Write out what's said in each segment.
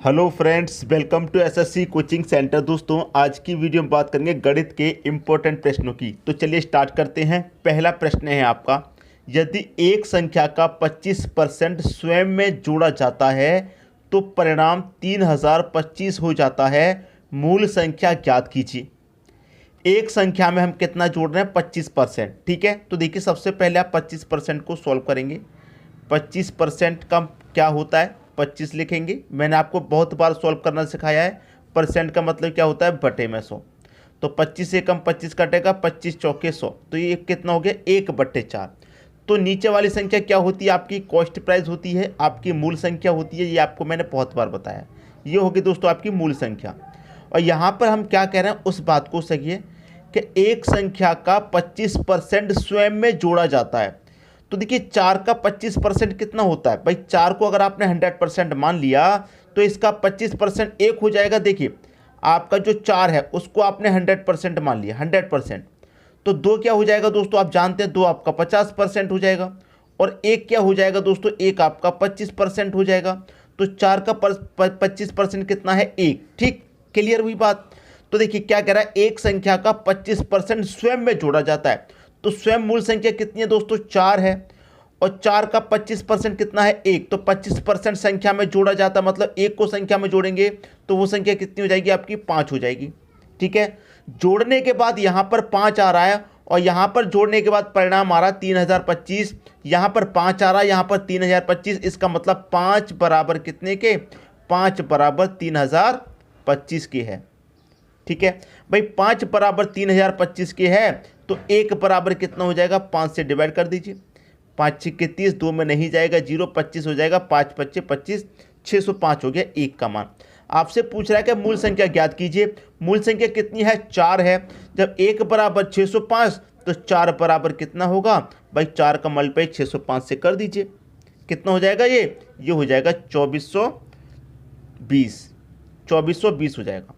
Hello friends, welcome to SSC coaching centre. दोस्तों, आज की वीडियो में बात करेंगे गणित के इम्पोर्टेंट प्रश्नों की। तो चलिए स्टार्ट करते हैं। पहला प्रश्न है आपका, यदि एक संख्या का 25% स्वयं में जोड़ा जाता है तो परिणाम 3025 हो जाता है। मूल संख्या ज्ञात कीजिए। एक संख्या में हम कितना जोड़ रहे हैं? 25%। ठीक है, तो देखिए सबसे पहले आप 25% को सॉल्व करेंगे। 25% का क्या होता है? 25 लिखेंगे। मैंने आपको बहुत बार सॉल्व करना सिखाया है। परसेंट का मतलब क्या होता है? बटे में 100। तो 25 से कम 25 कटेगा, 25 चौके 100, तो ये कितना हो गया? 1/4। तो नीचे वाली संख्या क्या होती है? आपकी कॉस्ट प्राइस होती है, आपकी मूल संख्या होती है। ये आपको मैंने बहुत बार बताया। ये होगी दोस्तों आपकी मूल संख्या। और यहाँ पर हम क्या कह रहे हैं, उस बात को सही है कि एक संख्या का 25% स्वयं में जोड़ा जाता है। तो देखिए 4 का 25% कितना होता है भाई? 4 को अगर आपने 100% मान लिया तो इसका 25% एक हो जाएगा। देखिए आपका जो 4 है उसको आपने 100% मान लिया, 100%। तो 2 क्या हो जाएगा दोस्तों? आप जानते हैं 2 आपका 50% हो जाएगा। और एक क्या हो जाएगा दोस्तों? एक आपका 25% हो जाएगा। तो 4 का 25% कितना है? 1। ठीक, क्लियर हुई बात? तो देखिए क्या कह रहा है, एक संख्या का 25% स्वयं में जोड़ा जाता है। तो स्वयं मूल संख्या कितनी है दोस्तों? 4 है। और 4 का 25% कितना है? 1। तो 25% संख्या में जोड़ा जाता है, मतलब एक को संख्या में जोड़ेंगे तो वो संख्या कितनी हो जाएगी? आपकी 5 हो जाएगी। ठीक है, जोड़ने के बाद यहाँ पर 5 आ रहा है और यहाँ पर जोड़ने के बाद परिणाम आ रहा है 3025। यहाँ पर 5 आ रहा है, यहाँ पर 3025। इसका मतलब 5 बराबर कितने के? 5 बराबर 3025 के है। ठीक है भाई, 5 बराबर 3025 के है। तो 1 बराबर कितना हो जाएगा? 5 से डिवाइड कर दीजिए। 5 6 30, 2 में नहीं जाएगा, 0 25 हो जाएगा। 5 5 25, 605 हो गया 1 का मान। आपसे पूछ रहा है कि मूल संख्या ज्ञात कीजिए। मूल संख्या कितनी है? 4 है। जब 1 बराबर 605 तो 4 बराबर कितना होगा भाई? 4 का मल्टीप्लाई 605 से कर दीजिए। कितना हो जाएगा? ये हो जाएगा 2420। 2420 हो जाएगा।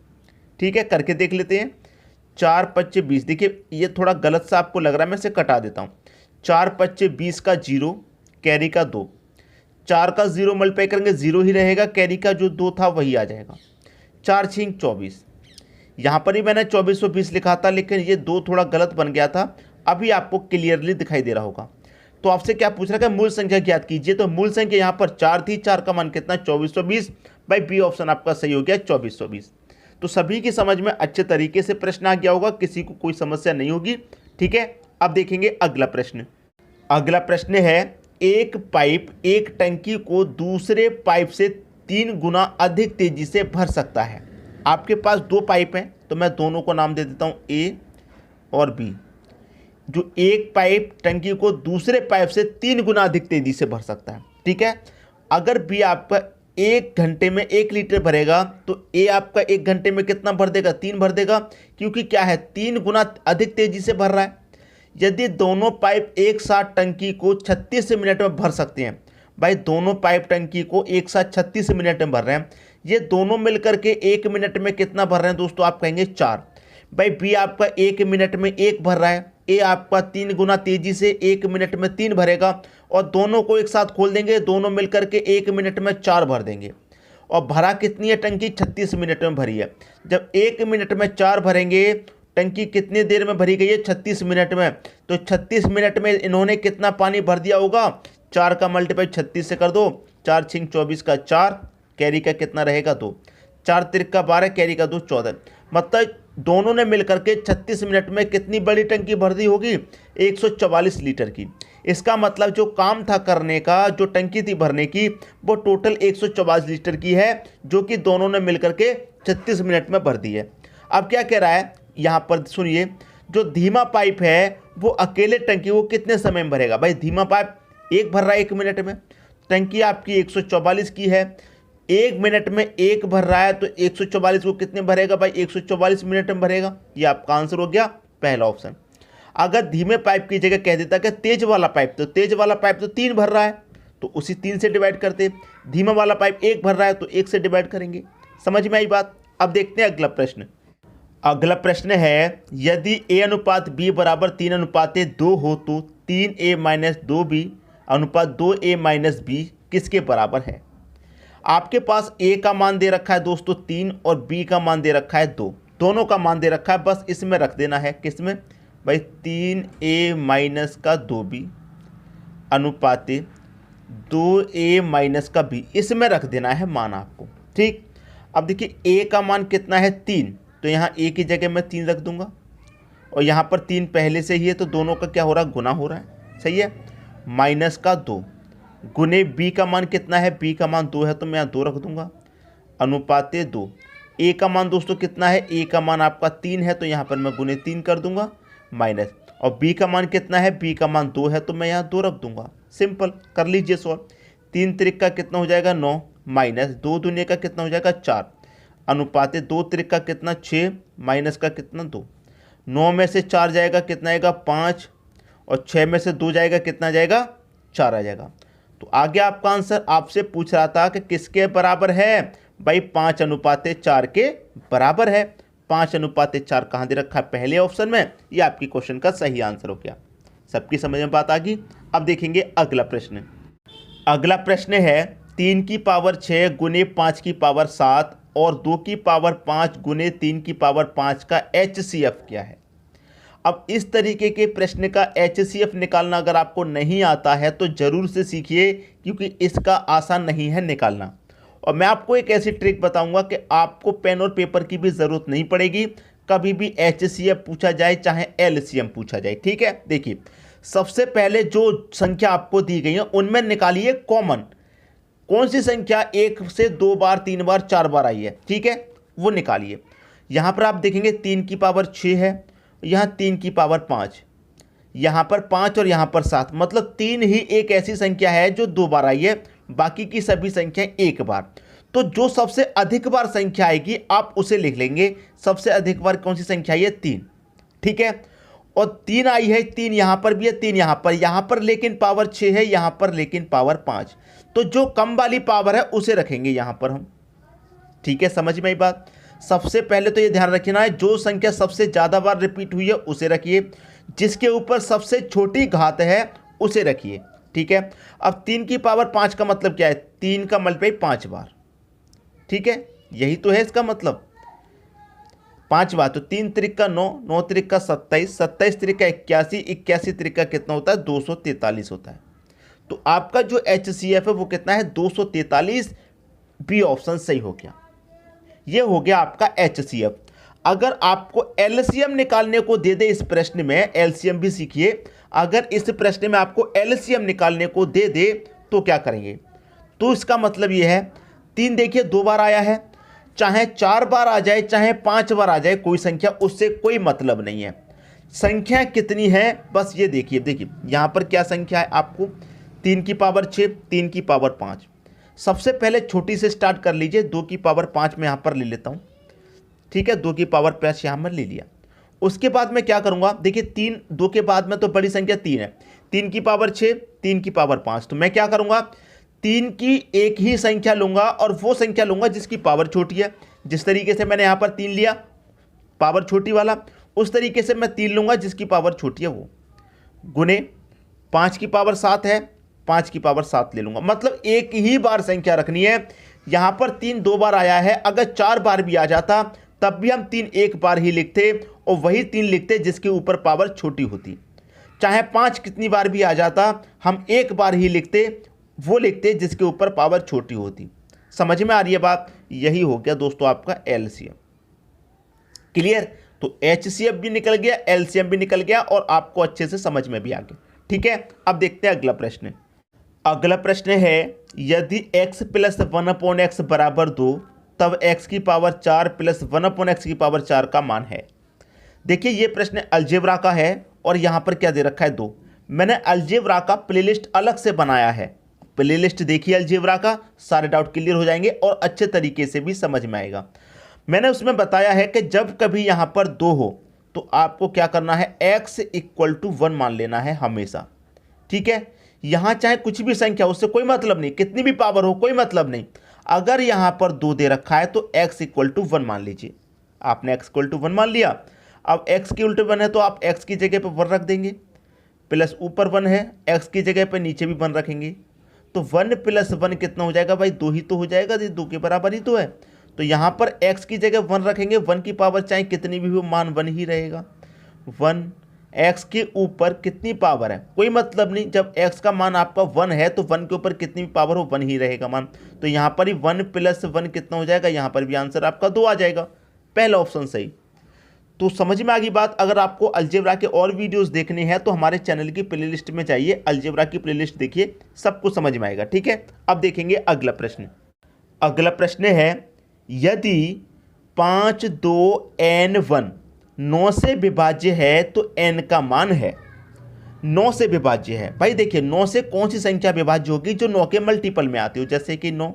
ठीक है, करके देख लेते हैं। 4 5 20। देखिए ये थोड़ा गलत सा आपको लग रहा है, मैं इसे कटा देता हूँ। 4 5 20 का 0, कैरी का 2। 4 का 0 मल्टीप्लाई करेंगे 0 ही रहेगा, कैरी का जो 2 था वही आ जाएगा। 4 6 24। यहाँ पर ही मैंने 2420 लिखा था, लेकिन ये 2 थोड़ा गलत बन गया था। अभी आपको क्लियरली दिखाई दे रहा होगा। तो आपसे क्या पूछ रहा है? मूल संख्या ज्ञात कीजिए। तो मूल संख्या यहाँ पर 4 थी। 4 का मान कितना? 2420। भाई बी ऑप्शन आपका सही हो गया, 2420। तो सभी की समझ में अच्छे तरीके से प्रश्न आ गया होगा, किसी को कोई समस्या नहीं होगी। ठीक है, अब देखेंगे अगला प्रश्न। अगला प्रश्न है, एक पाइप एक टंकी को दूसरे पाइप से 3 गुना अधिक तेजी से भर सकता है। आपके पास 2 पाइप हैं, तो मैं दोनों को नाम दे देता हूं ए और बी। जो एक पाइप टंकी को दूसरे पाइप से 3 गुना अधिक तेजी से भर सकता है। ठीक है, अगर बी आपका 1 घंटे में 1 लीटर भरेगा तो ए आपका 1 घंटे में कितना भर देगा? 3 भर देगा, क्योंकि क्या है? 3 गुना अधिक तेजी से भर रहा है। यदि दोनों पाइप एक साथ टंकी को 36 मिनट में भर सकते हैं, भाई दोनों पाइप टंकी को एक साथ 36 मिनट में भर रहे हैं, ये दोनों मिलकर के 1 मिनट में कितना भर रहे हैं दोस्तों? आप कहेंगे 4। भाई बी आपका 1 मिनट में 1 भर रहा है, ए आपका 3 गुना तेजी से 1 मिनट में 3 भरेगा, और दोनों को एक साथ खोल देंगे, दोनों मिलकर के 1 मिनट में 4 भर देंगे। और भरा कितनी है टंकी? 36 मिनट में भरी है। जब 1 मिनट में 4 भरेंगे, टंकी कितनी देर में भरी गई है? 36 मिनट में। तो 36 मिनट में इन्होंने कितना पानी भर दिया होगा? 4 का मल्टीप्लाई 36 से कर दो। 4 6 24 का 4, कैरी का कितना रहेगा? 2। 4 3 का 12, कैरी का 2 14। मतलब दोनों ने मिलकर के 36 मिनट में कितनी बड़ी टंकी भर दी होगी? 144 लीटर की। इसका मतलब जो काम था करने का, जो टंकी थी भरने की, वो टोटल 144 लीटर की है, जो कि दोनों ने मिलकर के 36 मिनट में भर दी है। अब क्या कह रहा है यहाँ पर? सुनिए, जो धीमा पाइप है वो अकेले टंकी को कितने समय में भरेगा? भाई धीमा पाइप एक भर रहा है 1 मिनट में। टंकी आपकी 144 की है, 1 मिनट में 1 भर रहा है, तो 144 को कितने भरेगा? भाई 144 मिनट में भरेगा। ये आपका आंसर हो गया, पहला ऑप्शन। अगर धीमे पाइप की जगह कह देता कि तेज वाला पाइप, तो तेज वाला पाइप तो 3 भर रहा है, तो उसी 3 से डिवाइड करते। धीमा वाला पाइप 1 भर रहा है, तो 1 से डिवाइड करेंगे। समझ में आई बात? अब देखते हैं अगला प्रश्न। अगला प्रश्न है, यदि a अनुपात b बराबर 3:2 हो तो 3a - 2b अनुपात 2a - b किसके बराबर है? आपके पास a का मान दे रखा है दोस्तों 3 और b का मान दे रखा है 2, दोनों का मान दे रखा है, बस इसमें रख देना है। किसमें भाई? 3a माइनस का 2b अनुपाते 2a माइनस का b, इसमें रख देना है मान आपको। ठीक, अब देखिए a का मान कितना है 3, तो यहाँ a की जगह मैं 3 रख दूंगा और यहाँ पर 3 पहले से ही है तो दोनों का क्या हो रहा है? गुना हो रहा है। सही है, माइनस का 2 गुने b का मान कितना है? b का मान 2 है तो मैं यहाँ 2 रख दूंगा अनुपाते 2। a का मान दोस्तों कितना है? a का मान आपका 3 है तो यहाँ पर मैं गुने 3 कर दूंगा माइनस, और b का मान कितना है? b का मान 2 है तो मैं यहाँ 2 रख दूंगा। सिंपल, कर लीजिए सॉल्व। 3 त्रिक का कितना हो जाएगा? 9 माइनस 2 दूनी का कितना हो जाएगा? 4 अनुपाते 2 त्रिक का कितना? 6 माइनस का कितना? 2। 9 में से 4 जाएगा कितना आएगा? 5, और 6 में से 2 जाएगा कितना जाएगा? 4 आ जाएगा। तो आगे आपका आंसर आपसे पूछ रहा था कि किसके बराबर है? भाई 5 अनुपाते 4 के बराबर है। 5 अनुपाते 4 कहाँ दे रखा है? पहले ऑप्शन में। ये आपकी क्वेश्चन का सही आंसर हो गया। सबकी समझ में बात आ गई। अब देखेंगे अगला प्रश्न। अगला प्रश्न है 3 की पावर 6 गुने 5 की पावर 7 और 2 की पावर 5 गुने 3 की पावर 5 का HCF क्या है? अब इस तरीके के प्रश्न का HCF निकालना अगर आपको नहीं आता है तो ज़रूर से सीखिए, क्योंकि इसका आसान नहीं है निकालना। और मैं आपको एक ऐसी ट्रिक बताऊंगा कि आपको पेन और पेपर की भी ज़रूरत नहीं पड़ेगी, कभी भी HCF पूछा जाए चाहे LCM पूछा जाए। ठीक है, देखिए सबसे पहले जो संख्या आपको दी गई है उनमें निकालिए कॉमन। कौन सी संख्या 1 से 2 बार 3 बार 4 बार आई है? ठीक है, वो निकालिए। यहाँ पर आप देखेंगे 3 की पावर 6 है, यहाँ 3 की पावर 5, यहाँ पर 5 और यहाँ पर 7, मतलब 3 ही एक ऐसी संख्या है जो 2 बार आई है, बाकी की सभी संख्या 1 बार। तो जो सबसे अधिक बार संख्या आएगी आप उसे लिख लेंगे। सबसे अधिक बार कौन सी संख्या है? 3। ठीक है, और 3 आई है, 3 यहाँ पर भी है, 3 यहाँ पर लेकिन पावर 6 है, यहाँ पर लेकिन पावर 5। तो जो कम वाली पावर है उसे रखेंगे यहाँ पर हम। ठीक है, समझ में आई बात? सबसे पहले तो ये ध्यान रखना है, जो संख्या सबसे ज़्यादा बार रिपीट हुई है उसे रखिए, जिसके ऊपर सबसे छोटी घात है उसे रखिए। ठीक है, अब 3 की पावर 5 का मतलब क्या है? 3 का मल्टीप्लाई 5 बार। ठीक है, यही तो है इसका मतलब, 5 बार। तो 3 त्रिक का 9, 9 त्रिक का 27, 27 त्रिक का 81, 81 त्रिक का कितना होता है? 243 होता है। तो आपका जो HCF है वो कितना है? 243। बी ऑप्शन सही हो गया। ये हो गया आपका HCF। अगर आपको LCM निकालने को दे दे इस प्रश्न में, LCM भी सीखिए, अगर इस प्रश्न में आपको LCM निकालने को दे दे तो क्या करेंगे? तो इसका मतलब ये है 3 देखिए 2 बार आया है, चाहे 4 बार आ जाए चाहे 5 बार आ जाए, कोई संख्या उससे कोई मतलब नहीं है। संख्या कितनी है बस ये देखिए। देखिए यहाँ पर क्या संख्या है आपको? 3 की पावर 6, 3 की पावर 5। सबसे पहले छोटी से स्टार्ट कर लीजिए। 2 की पावर 5 में यहाँ पर ले लेता हूँ। ठीक है, 2 की पावर 5 यहाँ पर ले लिया। उसके बाद मैं क्या करूँगा? देखिए 3, 2 के बाद में तो बड़ी संख्या 3 है, 3 की पावर 6, 3 की पावर 5। तो मैं क्या करूँगा? 3 की एक ही संख्या लूँगा और वो संख्या लूँगा जिसकी पावर छोटी है। जिस तरीके से मैंने यहाँ पर 3 लिया पावर छोटी वाला, उस तरीके से मैं 3 लूँगा जिसकी पावर छोटी है वो, गुने 5 की पावर 7 है, 5 की पावर 7 ले लूँगा। मतलब एक ही बार संख्या रखनी है। यहाँ पर 3 2 बार आया है, अगर 4 बार भी आ जाता तब भी हम 3 एक बार ही लिखते और वही 3 लिखते जिसके ऊपर पावर छोटी होती। चाहे 5 कितनी बार भी आ जाता हम एक बार ही लिखते, वो लिखते जिसके ऊपर पावर छोटी होती। समझ में आ रही है बात? यही हो गया दोस्तों आपका LCM। क्लियर? तो HCF भी निकल गया, LCM भी निकल गया और आपको अच्छे से समझ में भी आ गया। ठीक है, अब देखते हैं अगला प्रश्न। अगला प्रश्न है यदि x प्लस 1/x बराबर 2 तब x की पावर 4 प्लस 1/x की पावर 4 का मान है। देखिए ये प्रश्न अलजेब्रा का है और यहाँ पर क्या दे रखा है? 2। मैंने अलजेब्रा का प्लेलिस्ट अलग से बनाया है। प्लेलिस्ट देखिए अलजेब्रा का, सारे डाउट क्लियर हो जाएंगे और अच्छे तरीके से भी समझ में आएगा। मैंने उसमें बताया है कि जब कभी यहाँ पर 2 हो तो आपको क्या करना है? x = 1 मान लेना है हमेशा। ठीक है, यहाँ चाहे कुछ भी संख्या, उससे कोई मतलब नहीं, कितनी भी पावर हो कोई मतलब नहीं। अगर यहाँ पर 2 दे रखा है तो x = 1 मान लीजिए। आपने x = 1 मान लिया। अब x के उल्टे 1 है तो आप x की जगह पर 1 रख देंगे, प्लस ऊपर 1 है, x की जगह पर नीचे भी 1 रखेंगे। तो 1 + 1 कितना हो जाएगा भाई, 2 ही तो हो जाएगा, 2 के बराबर ही तो है। तो यहाँ पर x की जगह 1 रखेंगे, 1 की पावर चाहे कितनी भी हो मान 1 ही रहेगा। 1 x के ऊपर कितनी पावर है कोई मतलब नहीं, जब x का मान आपका 1 है तो 1 के ऊपर कितनी भी पावर हो 1 ही रहेगा मान। तो यहाँ पर ही 1 + 1 कितना हो जाएगा, यहाँ पर भी आंसर आपका 2 आ जाएगा, पहला ऑप्शन सही। तो समझ में आ गई बात। अगर आपको अलजेब्रा के और वीडियोस देखने हैं तो हमारे चैनल की प्लेलिस्ट में जाइए, अलजेब्रा की प्लेलिस्ट देखिए, सब कुछ समझ में आएगा। ठीक है, अब देखेंगे अगला प्रश्न। अगला प्रश्न है, यदि 5 2 n 1 9 से विभाज्य है तो n का मान है, 9 से विभाज्य है। भाई देखिए 9 से कौन सी संख्या विभाज्य होगी जो 9 के मल्टीपल में आती हो, जैसे कि 9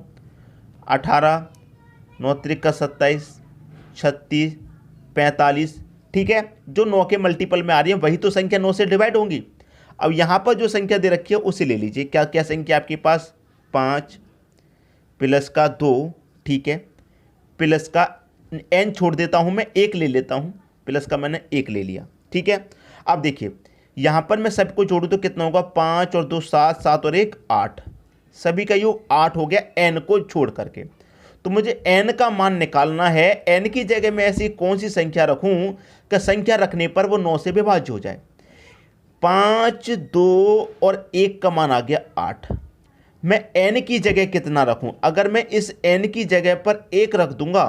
18 9 त्रिका 27 36 45। ठीक है, जो 9 के मल्टीपल में आ रही है वही तो संख्या 9 से डिवाइड होंगी। अब यहाँ पर जो संख्या दे रखी है उसे ले लीजिए। क्या क्या संख्या आपके पास, 5 प्लस का 2, ठीक है, प्लस का n छोड़ देता हूँ मैं, 1 ले लेता हूँ, प्लस का मैंने 1 ले लिया। ठीक है, अब देखिए यहाँ पर मैं सबको जोड़ूँ तो कितना होगा, 5 और 2 7, 7 और 1 8, सभी का योग 8 हो गया n को छोड़ करके। तो मुझे n का मान निकालना है, n की जगह मैं ऐसी कौन सी संख्या रखूं कि संख्या रखने पर वो 9 से विभाज्य हो जाए। 5 2 और 1 का मान आ गया 8, मैं n की जगह कितना रखूं, अगर मैं इस n की जगह पर 1 रख दूंगा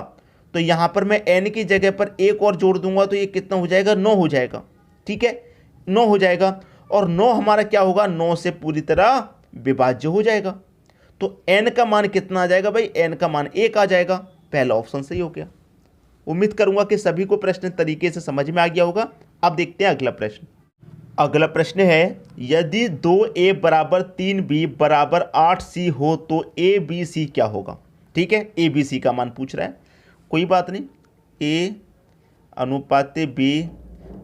तो यहां पर मैं n की जगह पर 1 और जोड़ दूंगा तो ये कितना हो जाएगा, 9 हो जाएगा। ठीक है, 9 हो जाएगा, और 9 हमारा क्या होगा, 9 से पूरी तरह विभाज्य हो जाएगा। तो n का मान कितना आ जाएगा भाई, n का मान 1 आ जाएगा, पहला ऑप्शन सही हो गया। उम्मीद करूंगा कि सभी को प्रश्न तरीके से समझ में आ गया होगा। अब देखते हैं अगला प्रश्न। अगला प्रश्न है, यदि 2a = 3b = 8c हो तो abc क्या होगा। ठीक है, abc का मान पूछ रहा है, कोई बात नहीं, a अनुपात b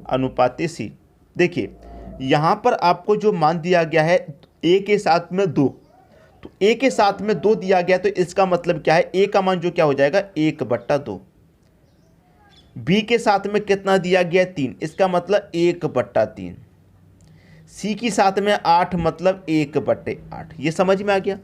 अनुपात c। देखिए यहाँ पर आपको जो मान दिया गया है a के साथ में 2, तो a के साथ में 2 दिया गया, तो इसका मतलब क्या है, a का मान जो क्या हो जाएगा 1/2। b के साथ में कितना दिया गया 3, इसका मतलब 1/3। c के साथ में 8 मतलब 1/8। ये समझ में आ गया।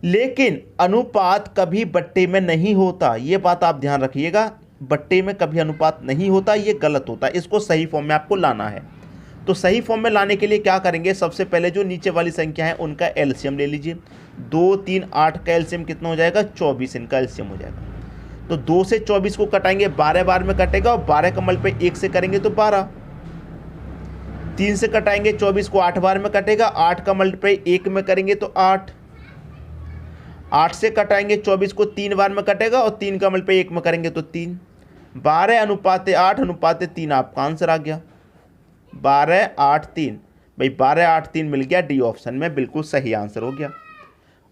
लेकिन अनुपात कभी बट्टे में नहीं होता, ये बात आप ध्यान रखिएगा, बट्टे में कभी अनुपात नहीं होता, ये गलत होता है, इसको सही फॉर्म में आपको लाना है। तो सही फॉर्म में लाने के लिए क्या करेंगे, सबसे पहले जो नीचे वाली संख्या है उनका एलसीएम ले लीजिए। 2 3 8 का एलसीएम कितना हो जाएगा, 24 इनका एलसीएम हो जाएगा। तो 2 से 24 को कटाएंगे, 12 बार में कटेगा, और 12 का मल्टीप्लाई 1 से करेंगे तो 12। 3 से कटाएंगे 24 को, 8 बार में कटेगा, 8 का मल्टीप्लाई 1 में करेंगे तो 8। 8 से कटाएंगे 24 को, 3 बार में कटेगा, और 3 का मल्टीप्लाई 1 में करेंगे तो 3। 12:8:3 आपका आंसर आ गया, 12:8:3। भाई 12:8:3 मिल गया, डी ऑप्शन में बिल्कुल सही आंसर हो गया।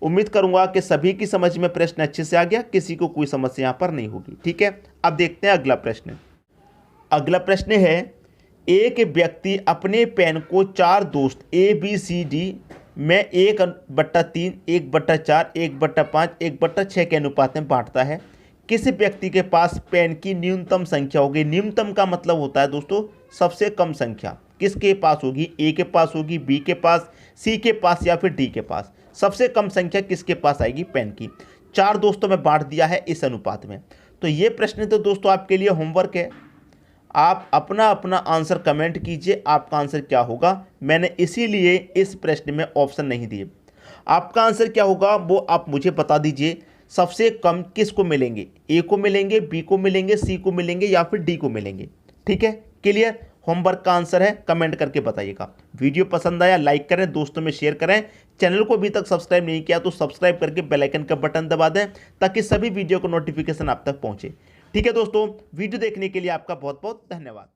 उम्मीद करूंगा कि सभी की समझ में प्रश्न अच्छे से आ गया, किसी को कोई समस्या यहाँ पर नहीं होगी। ठीक है, अब देखते हैं अगला प्रश्न। अगला प्रश्न है, एक व्यक्ति अपने पेन को 4 दोस्त ABCD में 1/3, 1/4, 1/5, 1/6 के अनुपात में बांटता है। किस व्यक्ति के पास पेन की न्यूनतम संख्या होगी। न्यूनतम का मतलब होता है दोस्तों सबसे कम संख्या, किसके पास होगी, A के पास होगी, B के पास, C के पास या फिर D के पास। सबसे कम संख्या किसके पास आएगी पेन की। 4 दोस्तों में बांट दिया है इस अनुपात में। तो ये प्रश्न तो दोस्तों आपके लिए होमवर्क है, आप अपना अपना आंसर कमेंट कीजिए, आपका आंसर क्या होगा। मैंने इसीलिए इस प्रश्न में ऑप्शन नहीं दिए। आपका आंसर क्या होगा वो आप मुझे बता दीजिए। सबसे कम किसको मिलेंगे, A को मिलेंगे, B को मिलेंगे, C को मिलेंगे या फिर D को मिलेंगे। ठीक है, क्लियर। होमवर्क का आंसर है, कमेंट करके बताइएगा। वीडियो पसंद आया लाइक करें, दोस्तों में शेयर करें। चैनल को अभी तक सब्सक्राइब नहीं किया तो सब्सक्राइब करके बेल आइकन का बटन दबा दें ताकि सभी वीडियो का नोटिफिकेशन आप तक पहुंचे। ठीक है दोस्तों, वीडियो देखने के लिए आपका बहुत बहुत धन्यवाद।